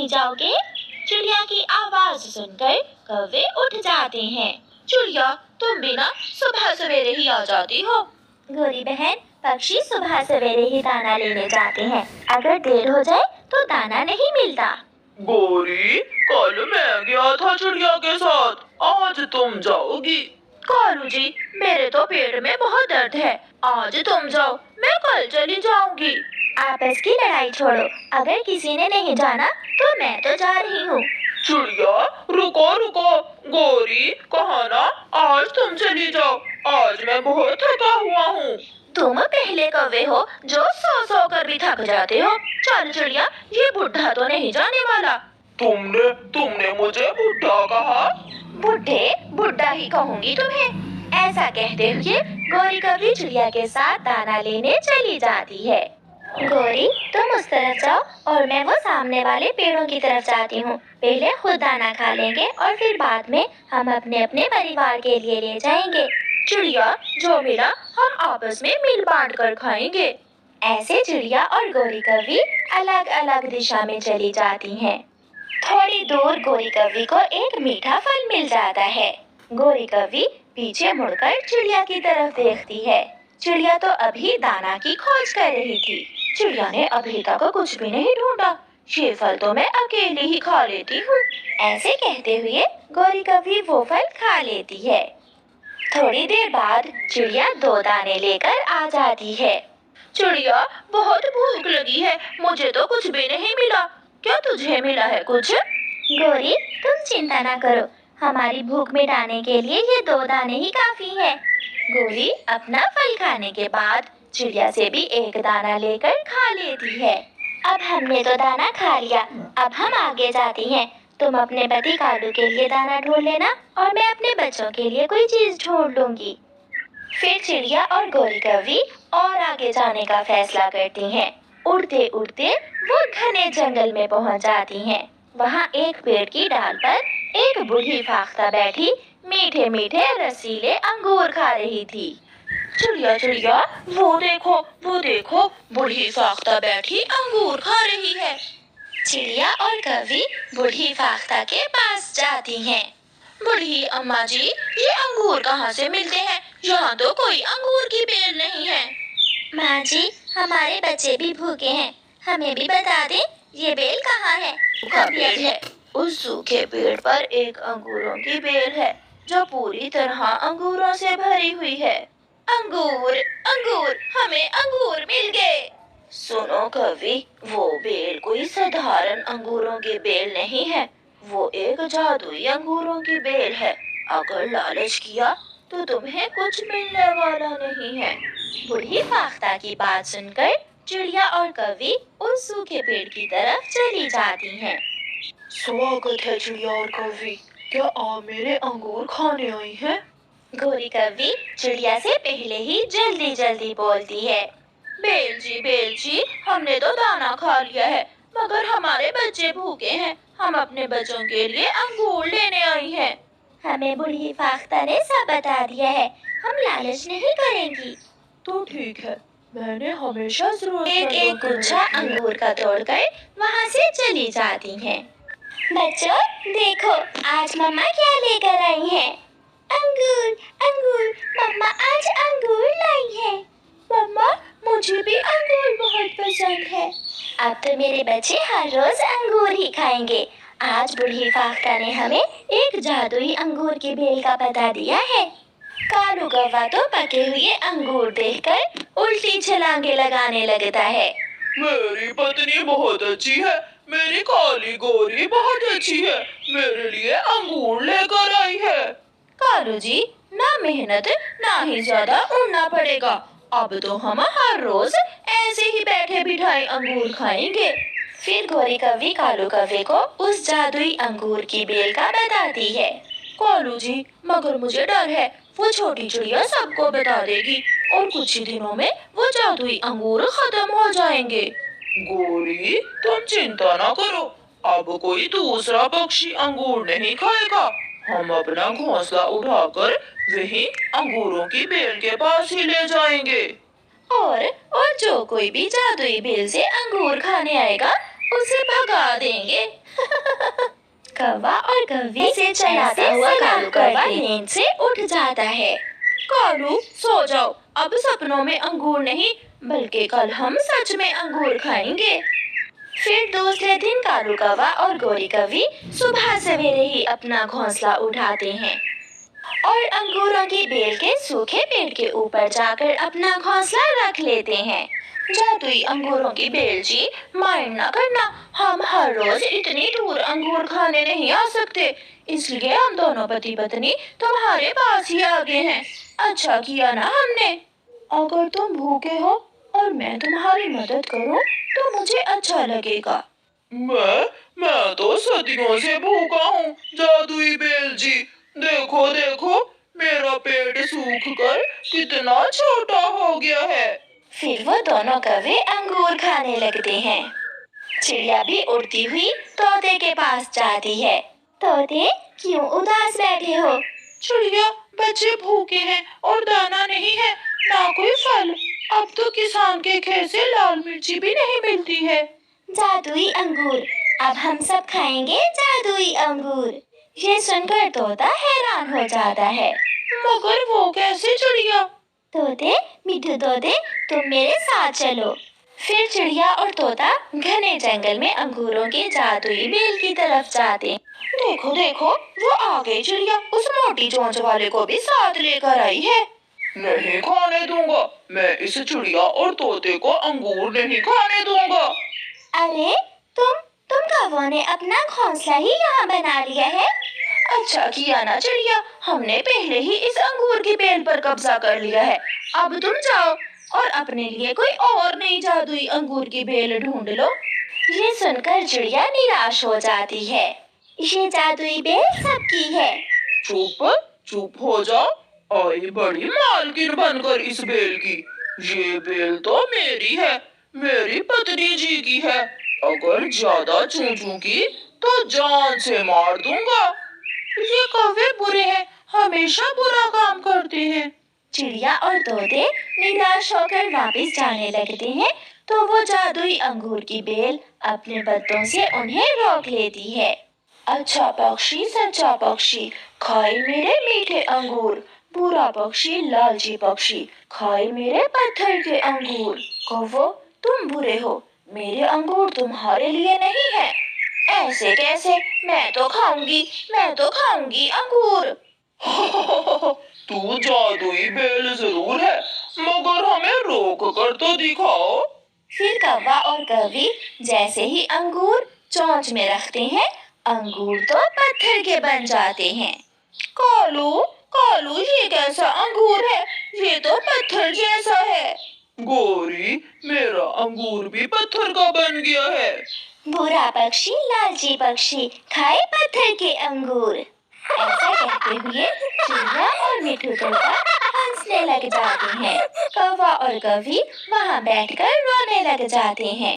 नहीं जाओगे? चिड़िया की आवाज सुनकर कौवे उठ जाते हैं। चिड़िया, तुम भी ना सुबह सवेरे ही आ जाती हो। गोरी बहन, पक्षी सुबह सवेरे ही दाना लेने जाते हैं। अगर देर हो जाए तो दाना नहीं मिलता। गोरी, कल मैं गया था चिड़िया के साथ, आज तुम जाओगी? कालू जी, मेरे तो पेट में बहुत दर्द है, आज तुम जाओ, मैं कल चली जाऊंगी। आपस की लड़ाई छोड़ो, अगर किसी ने नहीं जाना तो मैं तो जा रही हूँ। चिड़िया, रुको रुको, गोरी कहा ना आज तुम चली जाओ, आज मैं बहुत थका हुआ हूँ। तुम पहले कौवे हो जो सो कर भी थक जाते हो। चल चिड़िया, ये बुढ़ा तो नहीं जाने वाला। तुमने मुझे बुढ़ा कहा? बुढ़ा ही कहूँगी तुम्हें। ऐसा कहते हुए गोरी कौवी चिड़िया के साथ दाना लेने चली जाती है। गोरी, तुम उस तरफ जाओ और मैं वो सामने वाले पेड़ों की तरफ जाती हूँ। पहले खुद दाना खा लेंगे और फिर बाद में हम अपने अपने परिवार के लिए ले जाएंगे। चिड़िया, जो मिला हम आपस में मिल बांट कर खाएंगे। ऐसे चिड़िया और गोरी कौवी अलग अलग दिशा में चली जाती हैं। थोड़ी दूर गोरी कौवी को एक मीठा फल मिल जाता है। गोरी कौवी पीछे मुड़कर चिड़िया की तरफ देखती है। चिड़िया तो अभी दाना की खोज कर रही थी। चिड़िया ने अभी तक कुछ भी नहीं ढूंढा, ये फल तो मैं अकेले ही खा लेती हूँ। ऐसे कहते हुए गोरी कौवी वो फल खा लेती है। थोड़ी देर बाद चिड़िया 2 दाने लेकर आ जाती है। चिड़िया, बहुत भूख लगी है, मुझे तो कुछ भी नहीं मिला, क्या तुझे मिला है कुछ? गोरी, तुम चिंता ना करो, हमारी भूख मिटाने के लिए ये 2 दाने ही काफी है। गोरी अपना फल खाने के बाद चिड़िया से भी एक दाना लेकर खा लेती है। अब हमने तो दाना खा लिया, अब हम आगे जाती हैं। तुम अपने पति कालू के लिए दाना ढूंढ लेना और मैं अपने बच्चों के लिए कोई चीज ढूंढ लूंगी। फिर चिड़िया और गोरी कौवी और आगे जाने का फैसला करती हैं। उड़ते उड़ते वो घने जंगल में पहुंच जाती हैं। वहाँ एक पेड़ की डाल पर एक बूढ़ी फाख्ता बैठी मीठे मीठे रसीले अंगूर खा रही थी। चिड़िया, वो देखो, बूढ़ी फाख्ता बैठी अंगूर खा रही है। चिड़िया और कौवी बूढ़ी फाख्ता के पास जाती हैं। बूढ़ी अम्मा जी, ये अंगूर कहाँ से मिलते हैं? यहाँ तो कोई अंगूर की बेल नहीं है। माँ जी, हमारे बच्चे भी भूखे हैं, हमें भी बता दें ये बेल कहाँ है? बेल है, उस सूखे पेड़ पर एक अंगूरों की बेल है जो पूरी तरह अंगूरों से भरी हुई है। अंगूर, हमें अंगूर मिल गए। सुनो कवि, वो बेल कोई साधारण अंगूरों की बेल नहीं है, वो एक जादुई अंगूरों की बेल है। अगर लालच किया तो तुम्हें कुछ मिलने वाला नहीं है। बूढ़ी फाख्ता की बात सुनकर चिड़िया और कौवी उस सूखे पेड़ की तरफ चली जाती हैं। स्वागत है चिड़िया और कौवी, क्या आप मेरे अंगूर खाने आई हैं? गोरी कौवी चिड़िया से पहले ही जल्दी जल्दी बोलती है। बेल जी, हमने तो दाना खा लिया है, मगर हमारे बच्चे भूखे हैं, हम अपने बच्चों के लिए अंगूर लेने आई हैं। हमें बूढ़ी फाख्ता ने सब बता दिया है, हम लालच नहीं करेंगी। तो ठीक है, मैंने हमेशा जरूरत एक गुच्छा अंगूर का तोड़कर वहाँ से चली जाती हैं। बच्चों देखो, आज मम्मा क्या लेकर आई हैं? अंगूर, मम्मा आज अंगूर लाई है। मम्मा, मुझे भी अंगूर बहुत पसंद है। अब तो मेरे बच्चे हर रोज अंगूर ही खाएंगे। आज बूढ़ी फाख्ता ने हमें एक जादुई अंगूर की बेल का पता दिया है। कालू कौवा तो पके हुए अंगूर देखकर उल्टी छलांगे लगाने लगता है। मेरी पत्नी बहुत अच्छी है, मेरी काली गोरी बहुत अच्छी है, मेरे लिए अंगूर लेकर आई है। कालू जी, ना मेहनत ना ही ज्यादा उड़ना पड़ेगा, अब तो हम हर रोज ऐसे ही बैठे बिठाए अंगूर खाएंगे। फिर गोरी कौवी कालू कौवे को उस जादुई अंगूर की बेल का बताती है। कालू जी, मगर मुझे डर है, वो छोटी चिड़िया सबको बता देगी और कुछ ही दिनों में वो जादुई अंगूर खत्म हो जाएंगे। गोरी, तुम चिंता ना करो, अब कोई दूसरा पक्षी अंगूर नहीं खाएगा, हम अपना घोंसला उठाकर वही अंगूरों की बेल के पास ही ले जाएंगे। और जो कोई भी जादुई बेल से अंगूर खाने आएगा उसे भगा देंगे। कौवा और कौवी इसे चलाता हुआ कालू कौवा नींद से उठ जाता है। कालू सो जाओ, अब सपनों में अंगूर नहीं बल्कि कल हम सच में अंगूर खाएंगे। फिर दूसरे दिन कालू कौवा और गोरी कौवी सुबह सवेरे ही अपना घोंसला उठाते हैं और अंगूरों की बेल के सूखे पेड़ के ऊपर जाकर अपना घोंसला रख लेते हैं। जादुई अंगूरों की बेल जी, माइंड ना करना, हम हर रोज इतनी दूर अंगूर खाने नहीं आ सकते, इसलिए हम दोनों पति पत्नी तुम्हारे पास ही आ गए हैं। अच्छा किया ना हमने। अगर तुम भूखे हो और मैं तुम्हारी मदद करूं तो मुझे अच्छा लगेगा। मैं तो सदियों से भूखा हूँ जादुई बेल जी। देखो देखो, मेरा पेट सूख कर कितना छोटा हो गया है। फिर वो दोनों कौवे अंगूर खाने लगते हैं। चिड़िया भी उड़ती हुई तोते के पास जाती है। तोते, क्यों उदास बैठे हो? चिड़िया, बच्चे भूखे हैं और दाना नहीं है, ना कोई फल। अब तो किसान के खेत से लाल मिर्ची भी नहीं मिलती है। जादुई अंगूर, अब हम सब खाएंगे जादुई अंगूर। ये सुनकर तोता हैरान हो जाता है। मगर वो कैसे चिड़िया? तोते, मिठू तोते, तुम मेरे साथ चलो। फिर चिड़िया और तोता घने जंगल में अंगूरों के जादुई बेल की तरफ जाते हैं। देखो देखो, वो आ गई चिड़िया, उस मोटी चोंच वाले को भी साथ लेकर आई है। नहीं खाने दूंगा, मैं इस चिड़िया और तोते को अंगूर नहीं खाने दूंगा। अरे तुम कौवों ने अपना घोंसला ही यहाँ बना लिया है। अच्छा किया ना चिड़िया, हमने पहले ही इस अंगूर की बेल पर कब्जा कर लिया है। अब तुम जाओ और अपने लिए कोई और नई जादुई अंगूर की बेल ढूंढ लो। ये सुनकर चिड़िया निराश हो जाती है। ये जादुई बेल सबकी है। चुप हो जाओ। आई बड़ी मालकिन बनकर इस बेल की। ये बेल तो मेरी है, मेरी पत्नी जी की है। अगर ज्यादा चूचूंगी तो जान से मार दूंगा। ये कौवे बुरे हैं, हमेशा बुरा काम करते हैं। चिड़िया और तोते निराश होकर वापस जाने लगते हैं तो वो जादुई अंगूर की बेल अपने पत्तों से उन्हें रोक लेती है। अच्छा पक्षी, सच्चा पक्षी, खाए मेरे मीठे अंगूर। बुरा पक्षी, लालची पक्षी, खाए मेरे पत्थर के अंगूर। कौवो, तुम बुरे हो, मेरे अंगूर तुम्हारे लिए नहीं है। ऐसे कैसे? मैं तो खाऊंगी अंगूर। तू जादुई बेल जरूर है, मगर हमें रोक कर तो दिखाओ। फिर कौवा और कौवी जैसे ही अंगूर चोंच में रखते हैं, अंगूर तो पत्थर के बन जाते हैं। कालू, ये कैसा अंगूर है? ये तो पत्थर जैसा है। गोरी, मेरा अंगूर भी पत्थर का बन गया है। बुरा पक्षी, लालची पक्षी, खाए पत्थर के अंगूर। ऐसा कहते हुए चिड़िया और मिठू तोता हंसने लग जाते हैं। कौवा और कौवी वहाँ बैठकर रोने लग जाते हैं।